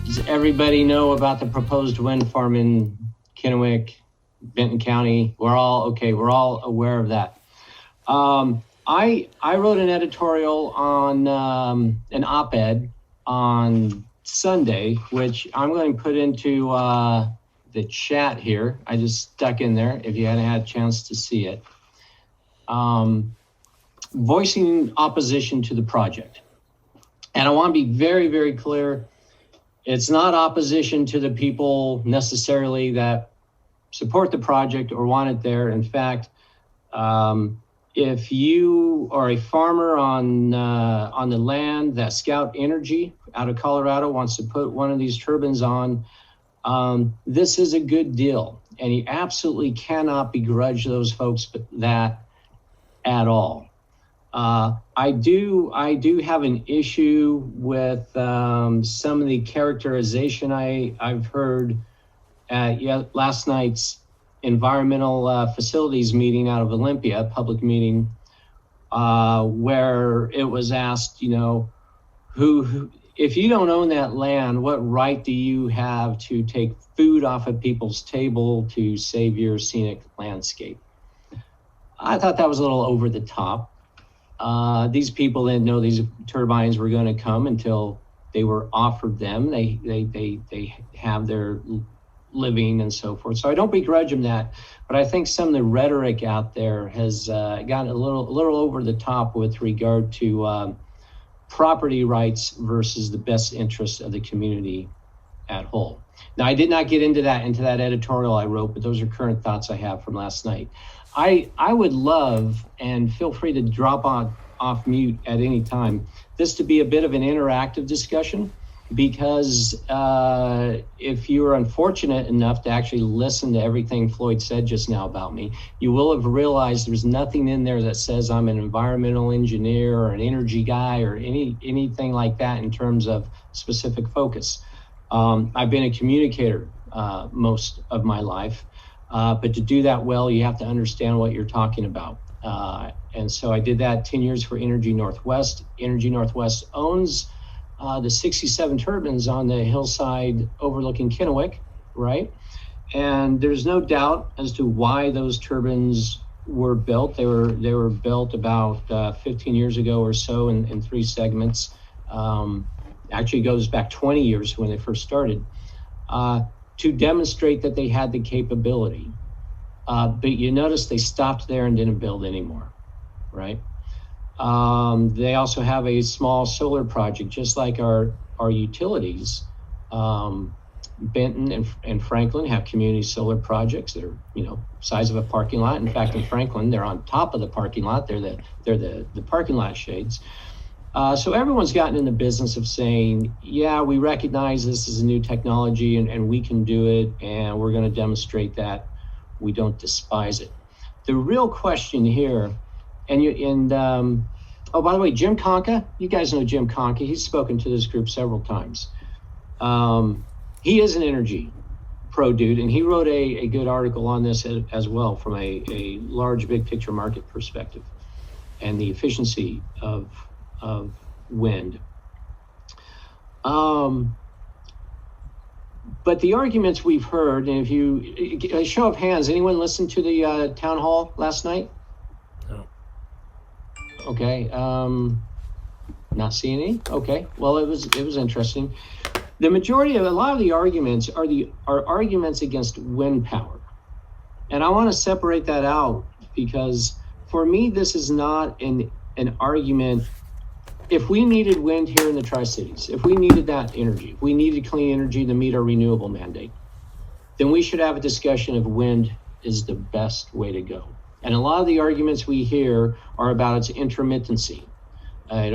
Does everybody know about the proposed wind farm in Kennewick, Benton County? We're all aware of that. I wrote an editorial on an op-ed on Sunday, which I'm going to put into the chat here. I just stuck in there if you hadn't had a chance to see it. Voicing opposition to the project. And I want to be very, very clear. It's not opposition to the people necessarily that support the project or want it there. In fact, if you are a farmer on the land that Scout Energy out of Colorado wants to put one of these turbines on, this is a good deal. And you absolutely cannot begrudge those folks that at all. I do have an issue with some of the characterization I've heard at last night's environmental facilities meeting out of Olympia, public meeting, where it was asked, who if you don't own that land, what right do you have to take food off of people's table to save your scenic landscape? I thought that was a little over the top. These people didn't know these turbines were going to come until they were offered them. They have their living and so forth. So I don't begrudge them that, but I think some of the rhetoric out there has gotten a little over the top with regard to property rights versus the best interest of the community at whole. Now, I did not get into that editorial I wrote, but those are current thoughts I have from last night. I would love, and feel free to drop off mute at any time, this to be a bit of an interactive discussion, because if you were unfortunate enough to actually listen to everything Floyd said just now about me, you will have realized there's nothing in there that says I'm an environmental engineer or an energy guy or anything like that in terms of specific focus. I've been a communicator most of my life. But to do that well, you have to understand what you're talking about. And so I did that 10 years for Energy Northwest. Energy Northwest owns the 67 turbines on the hillside overlooking Kennewick, right? And there's no doubt as to why those turbines were built. They were built about 15 years ago or so in three segments. Actually goes back 20 years when they first started. To demonstrate that they had the capability. But you notice they stopped there and didn't build anymore, right? They also have a small solar project, just like our utilities. Benton and Franklin have community solar projects that are, size of a parking lot. In fact, in Franklin, they're on top of the parking lot. They're the parking lot shades. So everyone's gotten in the business of saying, yeah, we recognize this is a new technology and we can do it, and we're going to demonstrate that. We don't despise it. The real question here, oh, by the way, Jim Conca, you guys know Jim Conca. He's spoken to this group several times. He is an energy pro dude, and he wrote a good article on this as well from a large, big picture market perspective and the efficiency of wind. But the arguments we've heard, and if you, a show of hands, anyone listen to the town hall last night? No. Okay. Not seeing any? Okay. Well, it was interesting. The majority of a lot of the arguments are arguments against wind power. And I want to separate that out because for me, this is not an argument. If we needed wind here in the Tri-Cities, if we needed that energy, if we needed clean energy to meet our renewable mandate, then we should have a discussion of wind is the best way to go. And a lot of the arguments we hear are about its intermittency. They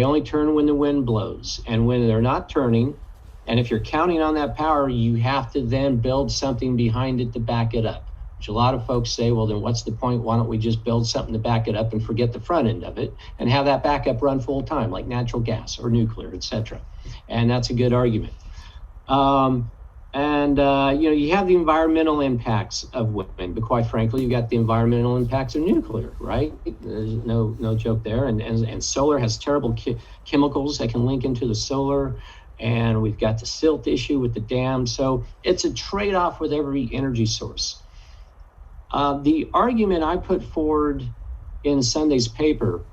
only turn when the wind blows. And when they're not turning, and if you're counting on that power, you have to then build something behind it to back it up. Which a lot of folks say, well, then what's the point? Why don't we just build something to back it up and forget the front end of it and have that backup run full time, like natural gas or nuclear, et cetera. And that's a good argument. You have the environmental impacts of wind, but quite frankly, you got the environmental impacts of nuclear, right? There's no joke there. And solar has terrible chemicals that can link into the solar. and we've got the silt issue with the dam. So it's a trade-off with every energy source. The argument I put forward in Sunday's paper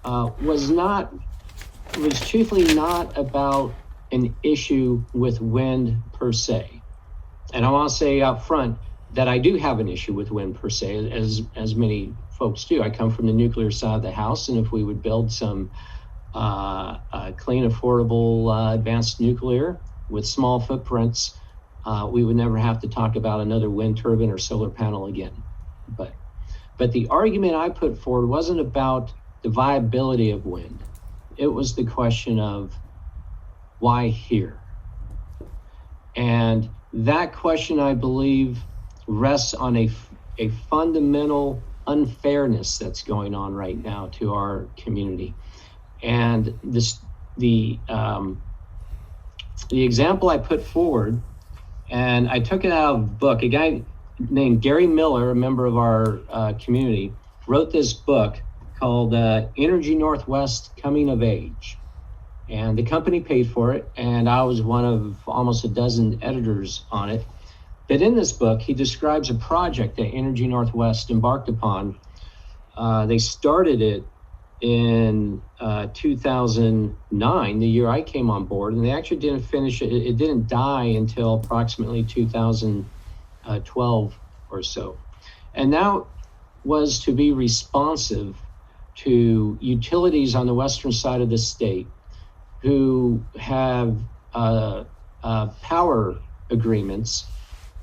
was truthfully not about an issue with wind per se. And I want to say up front that I do have an issue with wind per se, as many folks do. I come from the nuclear side of the house, and if we would build some clean, affordable, advanced nuclear with small footprints, we would never have to talk about another wind turbine or solar panel again. But the argument I put forward wasn't about the viability of wind. It was the question of why here? And that question, I believe, rests on a fundamental unfairness that's going on right now to our community. And the example I put forward, and I took it out of a book. A guy named Gary Miller, a member of our community, wrote this book called Energy Northwest Coming of Age. And the company paid for it, and I was one of almost a dozen editors on it. But in this book, he describes a project that Energy Northwest embarked upon. They started it in 2009, the year I came on board, and they actually didn't finish it. It didn't die until approximately 2012 or so. And that was to be responsive to utilities on the western side of the state who have power agreements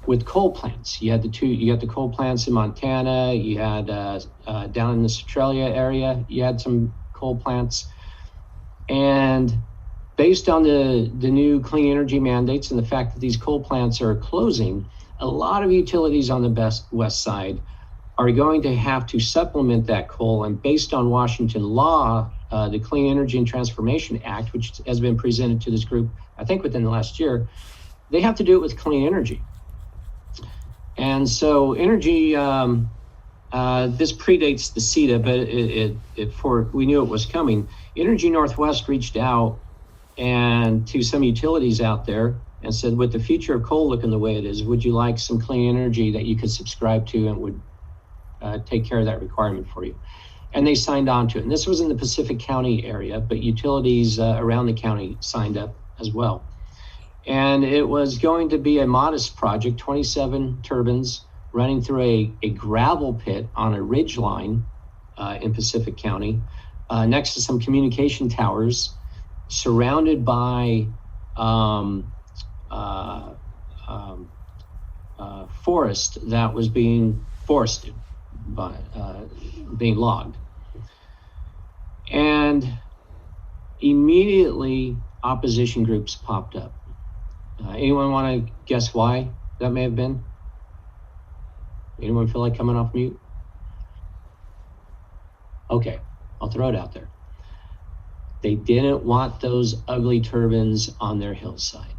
with coal plants. You got the coal plants in Montana, you had down in the Centralia area, you had some coal plants. And based on the new clean energy mandates and the fact that these coal plants are closing, a lot of utilities on the west side are going to have to supplement that coal. And based on Washington law, the Clean Energy and Transformation Act, which has been presented to this group, I think within the last year, they have to do it with clean energy. And so energy, this predates the CETA, but we knew it was coming. Energy Northwest reached out and to some utilities out there and said, with the future of coal looking the way it is, would you like some clean energy that you could subscribe to and would take care of that requirement for you? And they signed on to it. And this was in the Pacific County area, but utilities around the county signed up as well. And it was going to be a modest project, 27 turbines running through a gravel pit on a ridge line in Pacific County, next to some communication towers, surrounded by forest that was being forested, being logged. And immediately opposition groups popped up. Anyone want to guess why that may have been? Anyone feel like coming off mute? Okay, I'll throw it out there. They didn't want those ugly turbines on their hillside.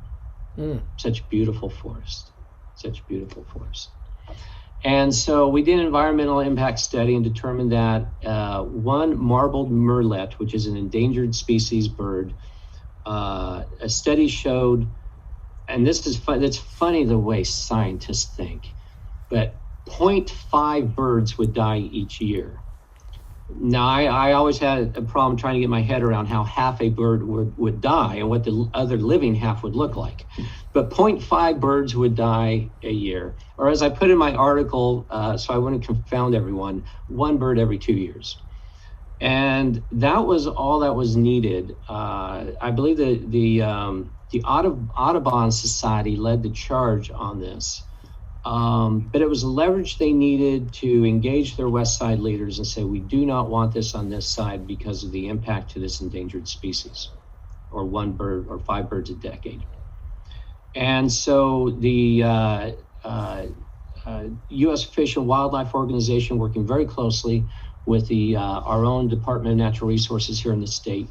Such beautiful forest, such beautiful forest. And so we did an environmental impact study and determined that one marbled murrelet, which is an endangered species bird, a study showed, and this is fun, it's funny the way scientists think, but 0.5 birds would die each year. Now, I always had a problem trying to get my head around how half a bird would die and what the other living half would look like. But 0.5 birds would die a year. Or as I put in my article, so I wouldn't confound everyone, 1 bird every 2 years. And that was all that was needed. I believe that the Audubon Society led the charge on this. But it was leverage they needed to engage their West Side leaders and say, we do not want this on this side because of the impact to this endangered species, or 1 bird or 5 birds a decade. And so the U.S. Fish and Wildlife Organization, working very closely with our own Department of Natural Resources here in the state,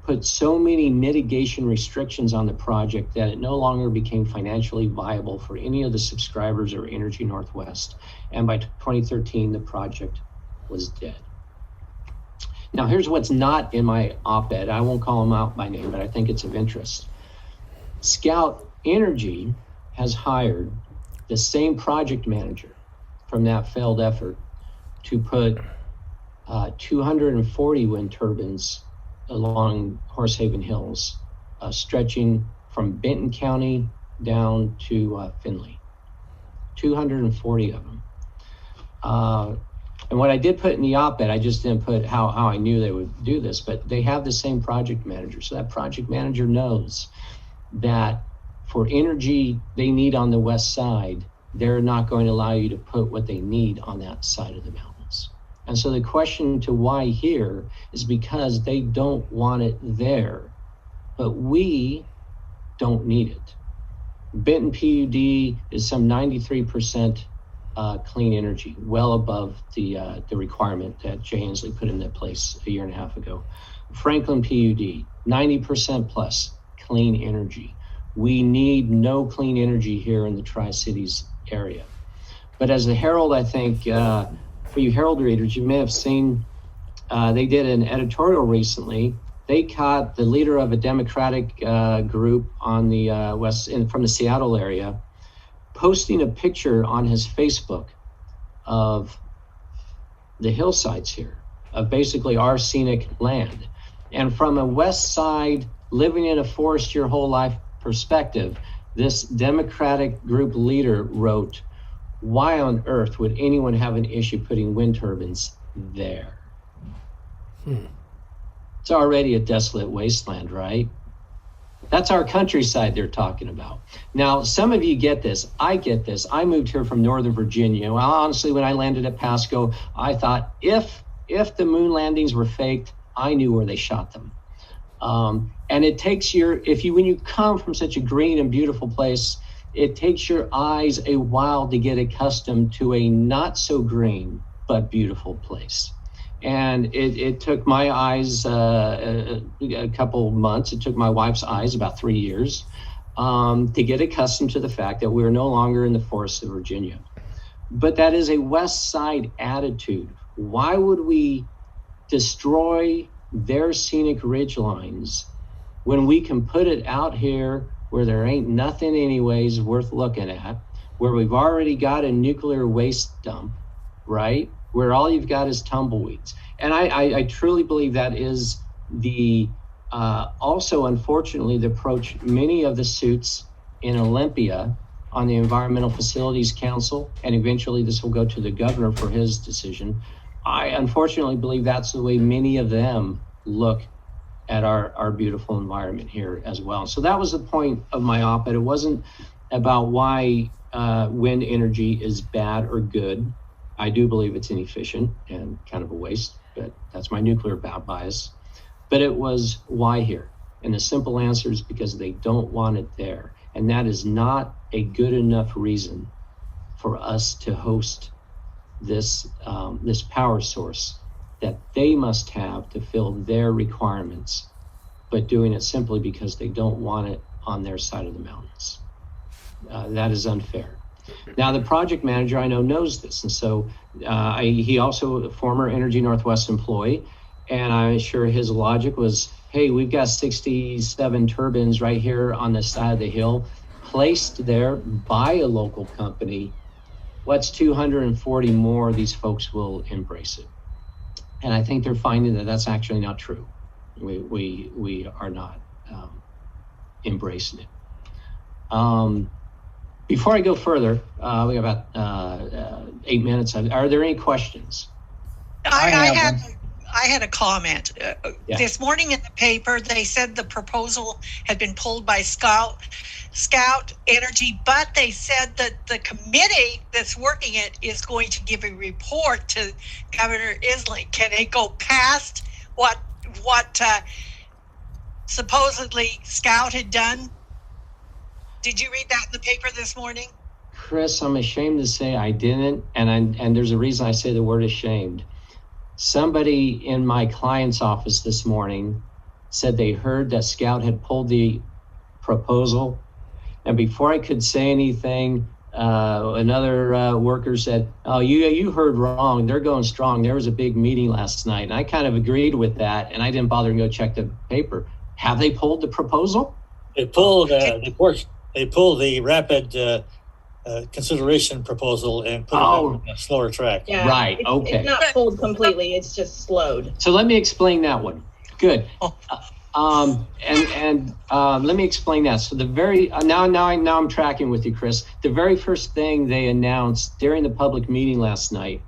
put so many mitigation restrictions on the project that it no longer became financially viable for any of the subscribers or Energy Northwest. And by 2013, the project was dead. Now, here's what's not in my op-ed. I won't call them out by name, but I think it's of interest. Scout Energy has hired the same project manager from that failed effort to put 240 wind turbines along Horsehaven Hills, stretching from Benton County down to Findlay. 240 of them. And what I did put in the op-ed, I just didn't put how I knew they would do this, but they have the same project manager. So that project manager knows that for energy they need on the west side, they're not going to allow you to put what they need on that side of the mountains. And so the question to why here is because they don't want it there, but we don't need it. Benton PUD is some 93% clean energy, well above the requirement that Jay Inslee put into place a year and a half ago. Franklin PUD, 90% plus clean energy. We need no clean energy here in the Tri-Cities area. But as the Herald, I think, for you Herald readers, you may have seen, they did an editorial recently. They caught the leader of a Democratic group on the from the Seattle area, posting a picture on his Facebook of the hillsides here, of basically our scenic land. And from a west side, living in a forest your whole life perspective, this Democratic group leader wrote, "Why on earth would anyone have an issue putting wind turbines there?" It's already a desolate wasteland, right? That's our countryside they're talking about. Now, some of you get this. I get this. I moved here from Northern Virginia. Well, honestly, when I landed at Pasco, I thought if the moon landings were faked, I knew where they shot them. And it takes when you come from such a green and beautiful place, it takes your eyes a while to get accustomed to a not so green but beautiful place. And it took my eyes a couple months. It took my wife's eyes about 3 years to get accustomed to the fact that we're no longer in the forests of Virginia. But that is a West Side attitude. Why would we destroy their scenic ridgelines when we can put it out here where there ain't nothing anyways worth looking at, where we've already got a nuclear waste dump, right? Where all you've got is tumbleweeds. And I truly believe that is also, unfortunately, the approach many of the suits in Olympia on the Environmental Facilities Council, and eventually this will go to the governor for his decision. I unfortunately believe that's the way many of them look at our beautiful environment here as well. So that was the point of my op-ed. It wasn't about why wind energy is bad or good. I do believe it's inefficient and kind of a waste, but that's my nuclear bias. But it was why here? And the simple answer is because they don't want it there. And that is not a good enough reason for us to host this power source that they must have to fill their requirements, but doing it simply because they don't want it on their side of the mountains. That is unfair. Now, the project manager I know knows this, and so he also a former Energy Northwest employee, and I'm sure his logic was, hey, we've got 67 turbines right here on the side of the hill, placed there by a local company. What's 240 more? These folks will embrace it. And I think they're finding that that's actually not true. We are not embracing it. Before I go further, we have about 8 minutes. Are there any questions? I had a comment. Yeah. This morning in the paper, they said the proposal had been pulled by Scout Energy, but they said that the committee that's working it is going to give a report to Governor Inslee. Can it go past what supposedly Scout had done? Did you read that in the paper this morning? Chris, I'm ashamed to say I didn't, and there's a reason I say the word ashamed. Somebody in my client's office this morning said they heard that Scout had pulled the proposal, and before I could say anything, another worker said, "Oh, you heard wrong. They're going strong. There was a big meeting last night," and I kind of agreed with that, and I didn't bother to go check the paper. Have they pulled the proposal? They pulled the rapid consideration proposal and put it on a slower track. Yeah, Right. Okay. It's not pulled completely. It's just slowed. So let me explain that one. Good. Let me explain that. So the very now I'm tracking with you, Chris. The very first thing they announced during the public meeting last night,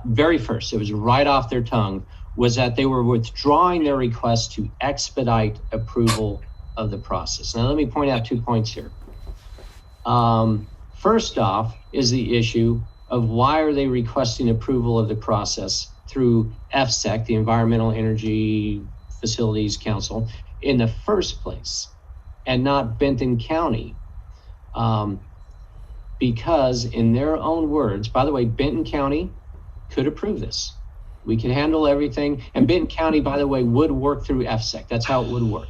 very first, it was right off their tongue, was that they were withdrawing their request to expedite approval of the process. Now let me point out 2 points here. First off is the issue of why are they requesting approval of the process through EFSEC, the Environmental Energy Facilities Council, in the first place, and not Benton County. Because in their own words, by the way, Benton County could approve this. We could handle everything. And Benton County, by the way, would work through EFSEC. That's how it would work.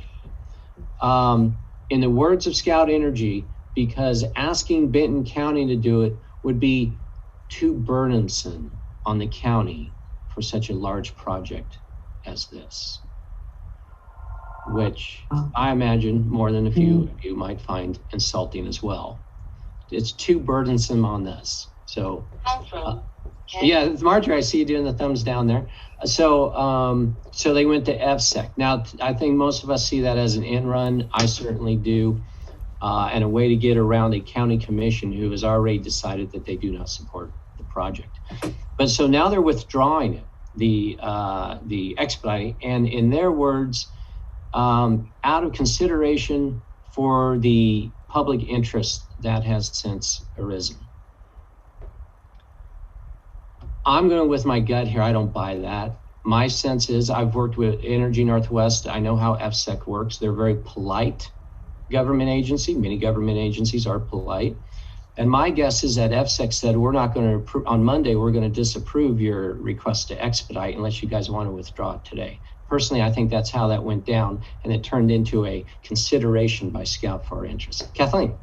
In the words of Scout Energy, because asking Benton County to do it would be too burdensome on the county for such a large project as this, which I imagine more than a few of you might find insulting as well. It's too burdensome on this. So, yeah, Marjorie, I see you doing the thumbs down there. So they went to EFSEC. Now, I think most of us see that as an in run. I certainly do. And a way to get around a county commission who has already decided that they do not support the project. But so now they're withdrawing it, the expediting, and in their words, out of consideration for the public interest that has since arisen. I'm going with my gut here. I don't buy that. My sense is I've worked with Energy Northwest. I know how EFSEC works. They're very polite government agency. Many government agencies are polite. And my guess is that EFSEC said, we're not going to approve, on Monday, we're going to disapprove your request to expedite unless you guys want to withdraw it today. Personally, I think that's how that went down, and it turned into a consideration by Scout for our interests. Kathleen.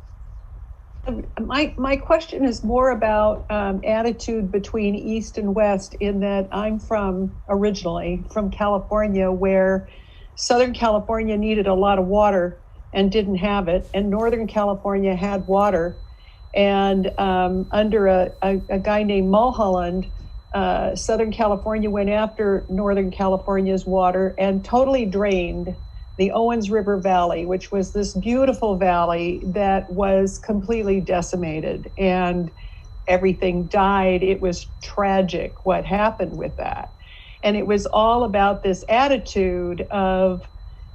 My question is more about attitude between East and West, in that I'm originally from California, where Southern California needed a lot of water and didn't have it, and Northern California had water. And under a guy named Mulholland, Southern California went after Northern California's water and totally drained the Owens River Valley, which was this beautiful valley that was completely decimated and everything died. It was tragic what happened with that. And it was all about this attitude of,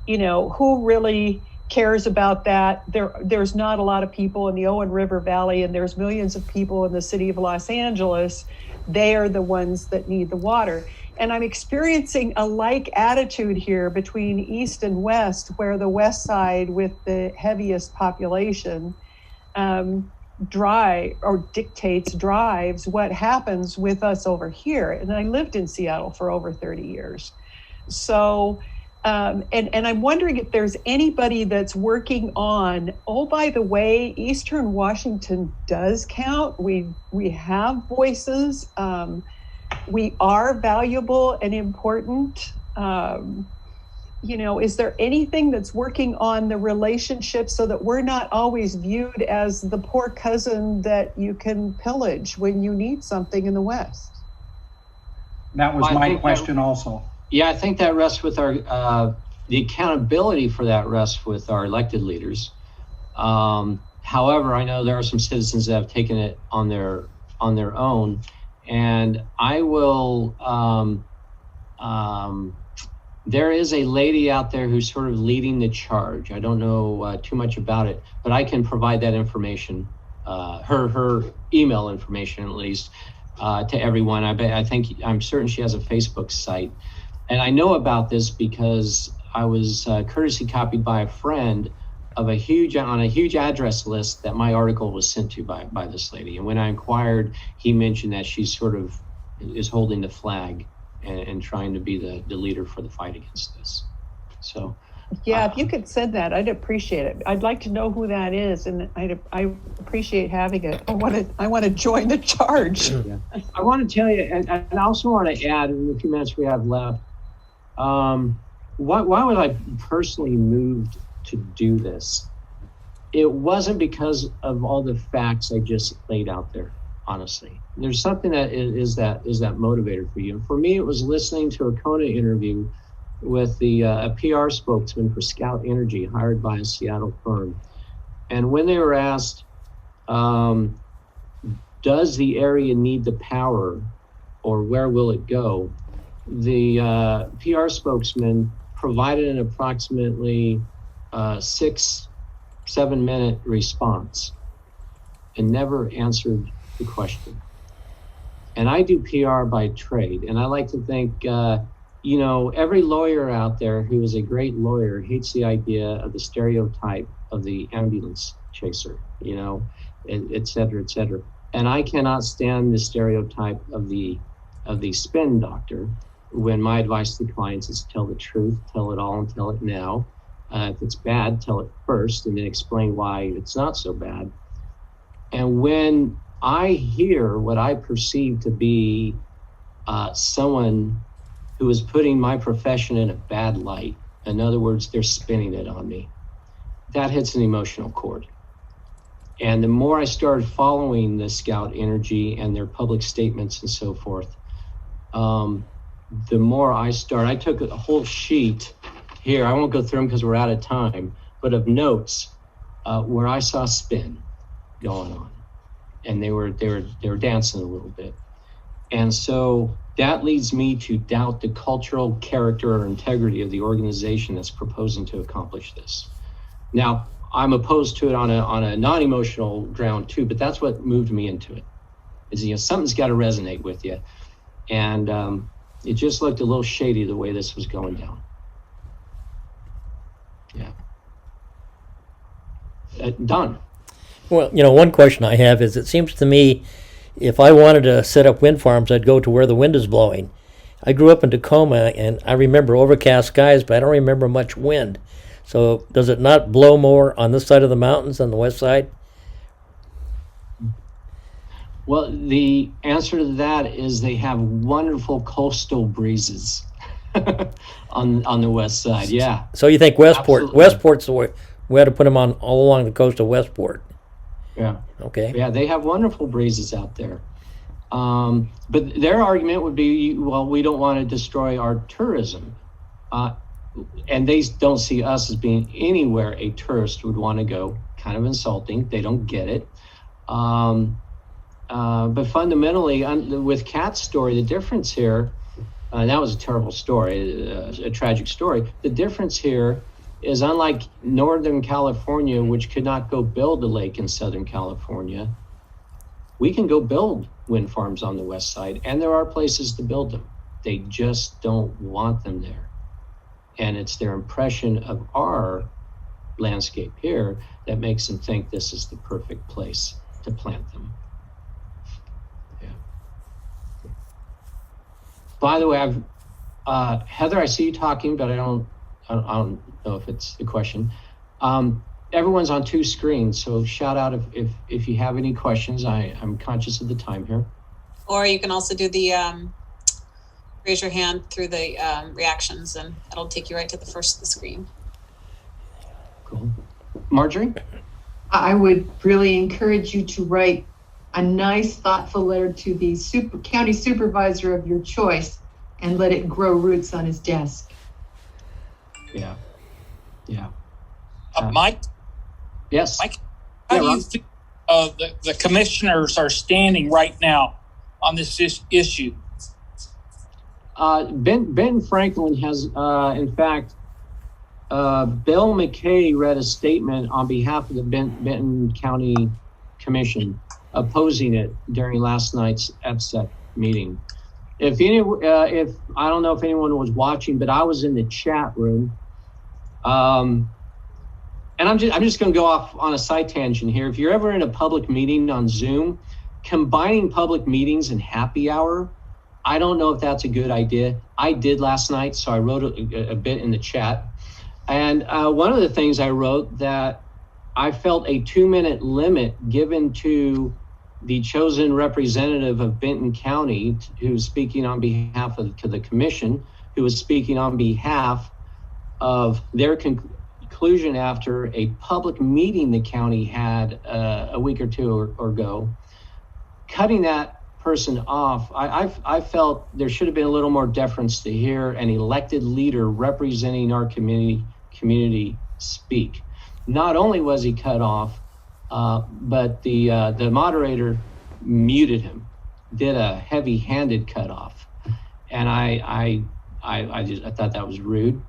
who really cares about that. There's not a lot of people in the Owens River Valley, and there's millions of people in the city of Los Angeles. They are the ones that need the water. And I'm experiencing a like attitude here between East and West, where the West side with the heaviest population drives what happens with us over here. And I lived in Seattle for over 30 years. So, and I'm wondering if there's anybody that's working on, oh, by the way, Eastern Washington does count. We have voices. We are valuable and important. Is there anything that's working on the relationship so that we're not always viewed as the poor cousin that you can pillage when you need something in the West? That was my question also. Yeah, I think that rests with our, the accountability for that rests with our elected leaders. However, I know there are some citizens that have taken it on their own. And I will, there is a lady out there who's sort of leading the charge. I don't know too much about it, but I can provide that information, her email information at least, to everyone. I'm certain she has a Facebook site. And I know about this because I was courtesy copied by a friend of a huge address list that my article was sent to by this lady. And when I inquired, he mentioned that she sort of is holding the flag and trying to be the leader for the fight against this. So yeah, if you could send that, I'd appreciate it. I'd like to know who that is, and I appreciate having it. I want to join the charge. Yeah. I want to tell you, and I also want to add in the few minutes we have left, why was I personally moved to do this, it wasn't because of all the facts I just laid out there, honestly. There's something that is that motivator for you. And for me, it was listening to a Kona interview with a PR spokesman for Scout Energy, hired by a Seattle firm. And when they were asked, does the area need the power, or where will it go? The PR spokesman provided an approximately 6-7 minute response and never answered the question. And I do PR by trade, and I like to think, every lawyer out there who is a great lawyer hates the idea of the stereotype of the ambulance chaser, et cetera, et cetera. And I cannot stand the stereotype of the spin doctor, when my advice to clients is tell the truth, tell it all, and tell it now. If it's bad, tell it first, and then explain why it's not so bad. And when I hear what I perceive to be someone who is putting my profession in a bad light, in other words, they're spinning it on me, that hits an emotional chord. And the more I started following the Scout Energy and their public statements and so forth, the more I took a whole sheet here, I won't go through them because we're out of time, but of notes where I saw spin going on. And they were dancing a little bit. And so that leads me to doubt the cultural character or integrity of the organization that's proposing to accomplish this. Now, I'm opposed to it on a non-emotional ground too, but that's what moved me into it. Is something's got to resonate with you, and it just looked a little shady the way this was going down. Yeah. Don. Well, one question I have is, it seems to me, if I wanted to set up wind farms, I'd go to where the wind is blowing. I grew up in Tacoma, and I remember overcast skies, but I don't remember much wind. So does it not blow more on this side of the mountains than the west side? Well, the answer to that is they have wonderful coastal breezes on the west side. Yeah. So you think Westport? Absolutely. Westport's the way we had to put them on all along the coast of Westport. Yeah. Okay. Yeah, they have wonderful breezes out there. But their argument would be, well, we don't want to destroy our tourism. And they don't see us as being anywhere a tourist would want to go. Kind of insulting. They don't get it. But fundamentally, with Kat's story, the difference here, that was a terrible story, a tragic story. The difference here is, unlike Northern California, which could not go build a lake in Southern California, we can go build wind farms on the west side, and there are places to build them. They just don't want them there. And it's their impression of our landscape here that makes them think this is the perfect place to plant them. Yeah. By the way, Heather, I see you talking, but I don't know if it's the question. Everyone's on 2 screens, so shout out if you have any questions. I'm conscious of the time here. Or you can also do the raise your hand through the reactions, and it'll take you right to the first of the screen. Cool. Marjorie? I would really encourage you to write a nice, thoughtful letter to the county supervisor of your choice and let it grow roots on his desk. Yeah. Yeah. Mike? Yes. Mike, how do you think the commissioners are standing right now on this issue? Ben Franklin has, in fact, Bill McKay read a statement on behalf of the Benton County Commission opposing it during last night's EPSEC meeting. If I don't know if anyone was watching, but I was in the chat room, and I'm just going to go off on a side tangent here. If you're ever in a public meeting on Zoom, combining public meetings and happy hour, I don't know if that's a good idea. I did last night, so I wrote a bit in the chat. And one of the things I wrote, that I felt a 2-minute limit given to the chosen representative of Benton County, who's speaking on behalf of the commission, who was speaking on behalf of their conclusion after a public meeting the county had a week or two ago, cutting that person off, I felt there should have been a little more deference to hear an elected leader representing our community speak. Not only was he cut off, but the moderator muted him, did a heavy-handed cutoff, and I thought that was rude,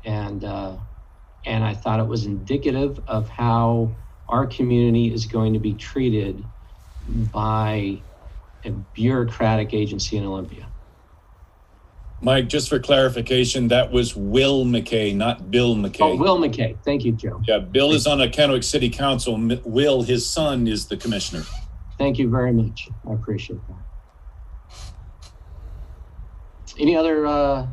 and I thought it was indicative of how our community is going to be treated by a bureaucratic agency in Olympia. Mike, just for clarification, that was Will McKay, not Bill McKay. Oh, Will McKay. Thank you, Joe. Yeah, Bill is on the Kennewick City Council. Will, his son, is the commissioner. Thank you very much. I appreciate that. Any other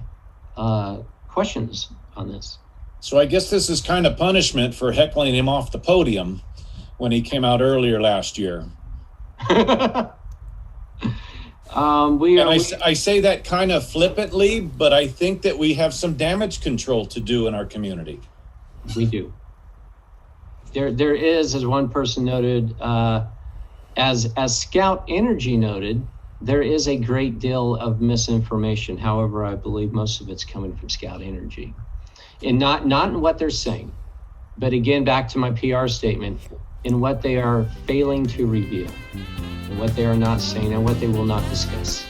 questions on this? So I guess this is kind of punishment for heckling him off the podium when he came out earlier last year. I say that kind of flippantly, but I think that we have some damage control to do in our community. We do. There is, as one person noted, as Scout Energy noted, there is a great deal of misinformation. However, I believe most of it's coming from Scout Energy, and not in what they're saying, but again, back to my PR statement, in what they are failing to reveal, and what they are not saying, and what they will not discuss.